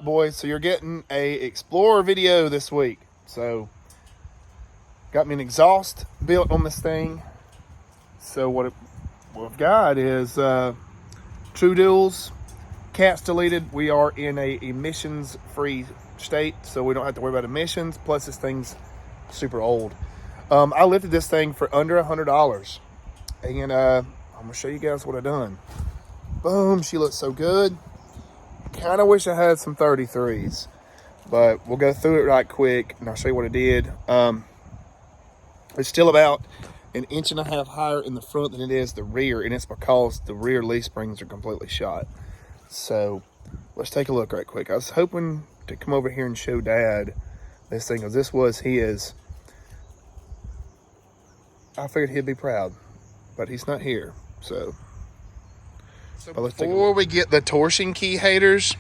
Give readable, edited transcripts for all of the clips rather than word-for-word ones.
Boys, so you're getting a Explorer video this week. So got me an exhaust built on this thing. So what I've got is True Duals, cats deleted. We are in a emissions free state, so we don't have to worry about emissions. Plus this thing's super old. I lifted this thing for under $100, and I'm gonna show you guys what I done. Boom, she looks so good. Kind of wish I had some 33s, but we'll go through it right quick and I'll show you what I did. It's still about 1.5 inches higher in the front than it is the rear, and it's because the rear leaf springs are completely shot. So let's take a look right quick. I was hoping to come over here and show Dad this thing, because this was his. I figured he'd be proud, but he's not here. So before we get the torsion key haters,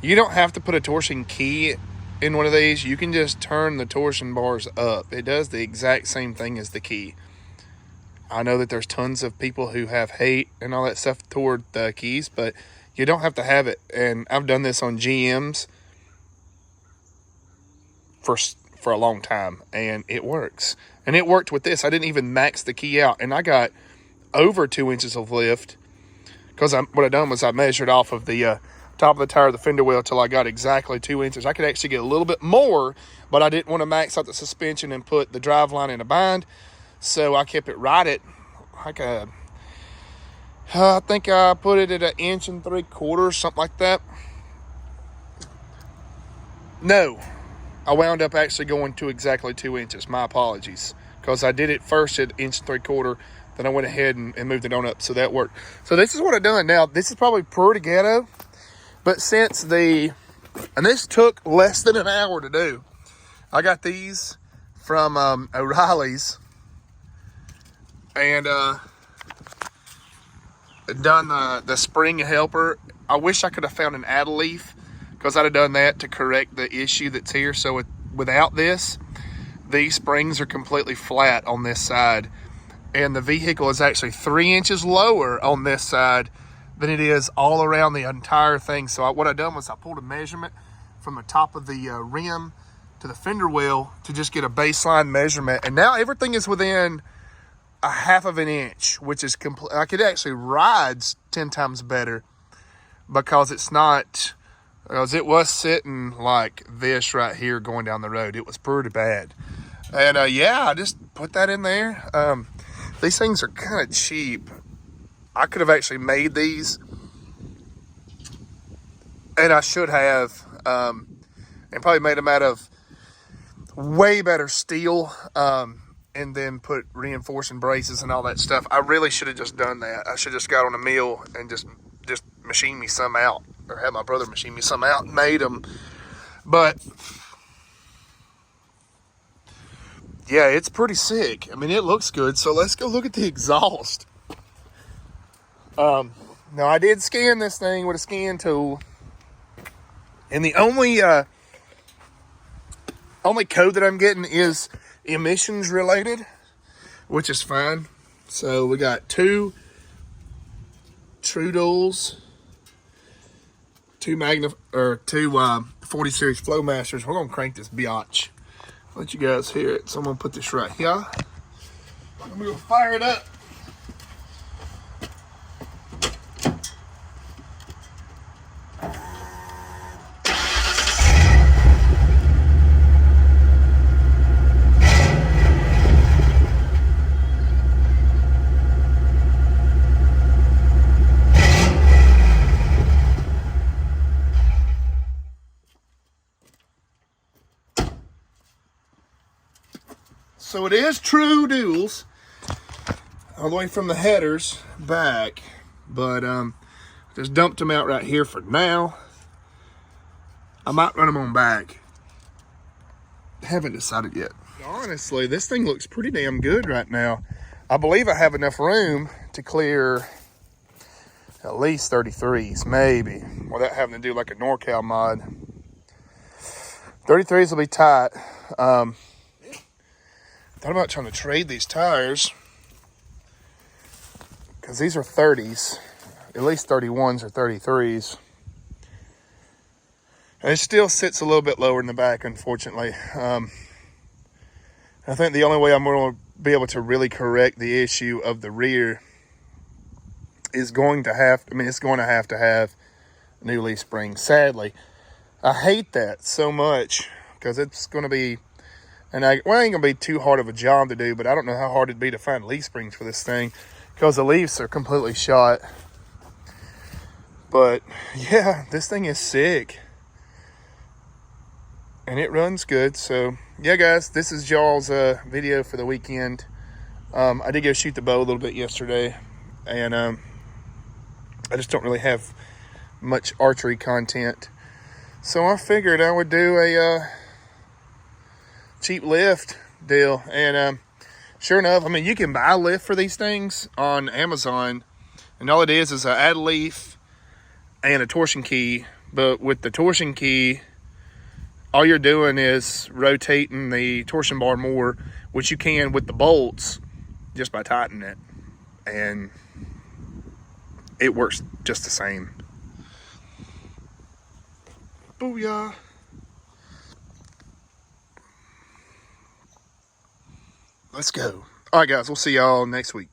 you don't have to put a torsion key in one of these. You can just turn the torsion bars up. It does the exact same thing as the key. I know that there's tons of people who have hate and all that stuff toward the keys, but you don't have to have it. And I've done this on GMs for a long time, and it works. And it worked with this. I didn't even max the key out, and I got over 2 inches of lift. Because what I done was I measured off of the top of the tire of the fender well till I got exactly 2 inches. I could actually get a little bit more, but I didn't want to max out the suspension and put the drive line in a bind. So I kept it right at like I think I put it at 1 3/4 inches, something like that. No, I wound up actually going to exactly 2 inches. My apologies. Because I did it first at 1 3/4 inches. Then I went ahead and moved it on up, so that worked. So this is what I've done. Now, this is probably pretty ghetto, but since and this took less than an hour to do. I got these from O'Reilly's, and done the spring helper. I wish I could have found an add leaf, because I'd have done that to correct the issue that's here. So without this, these springs are completely flat on this side. And the vehicle is actually 3 inches lower on this side than it is all around the entire thing. So what I done was I pulled a measurement from the top of the rim to the fender well to just get a baseline measurement. And now everything is within 1/2 inch, which is complete. Like, it actually rides 10 times better because it's not, because it was sitting like this right here going down the road. It was pretty bad. And yeah, I just put that in there. These things are kind of cheap. I could have actually made these, and I should have, and probably made them out of way better steel, and then put reinforcing braces and all that stuff. I really should have just done that. I should have just got on a mill and just machine me some out, or have my brother machine me some out and made them. But yeah, it's pretty sick. I mean, it looks good. So let's go look at the exhaust. Now, I did scan this thing with a scan tool. And the only code that I'm getting is emissions related, which is fine. So we got 2 True Duals, 2 40 series Flowmasters. We're going to crank this biatch. Let you guys hear it. So I'm gonna put this right here. I'm gonna fire it up. So it is True Duals all the way from the headers back, but just dumped them out right here for now. I might run them on back. Haven't decided yet. Honestly, this thing looks pretty damn good right now. I believe I have enough room to clear at least 33s, maybe, without having to do like a NorCal mod. 33s will be tight. Thought about trying to trade these tires, because these are 30s, at least 31s or 33s. And it still sits a little bit lower in the back, unfortunately. I think the only way I'm going to be able to really correct the issue of the rear is going to have, it's going to have new leaf springs. Sadly, I hate that so much because it's going to be, it ain't going to be too hard of a job to do, but I don't know how hard it'd be to find leaf springs for this thing because the leaves are completely shot. But yeah, this thing is sick. And it runs good. So yeah, guys, this is y'all's video for the weekend. I did go shoot the bow a little bit yesterday, and I just don't really have much archery content, so I figured I would do a cheap lift deal. And sure enough, you can buy a lift for these things on Amazon, and all it is a add leaf and a torsion key. But with the torsion key, all you're doing is rotating the torsion bar more, which you can with the bolts just by tightening it, and it works just the same. Booyah. Let's go. All right, guys, we'll see y'all next week.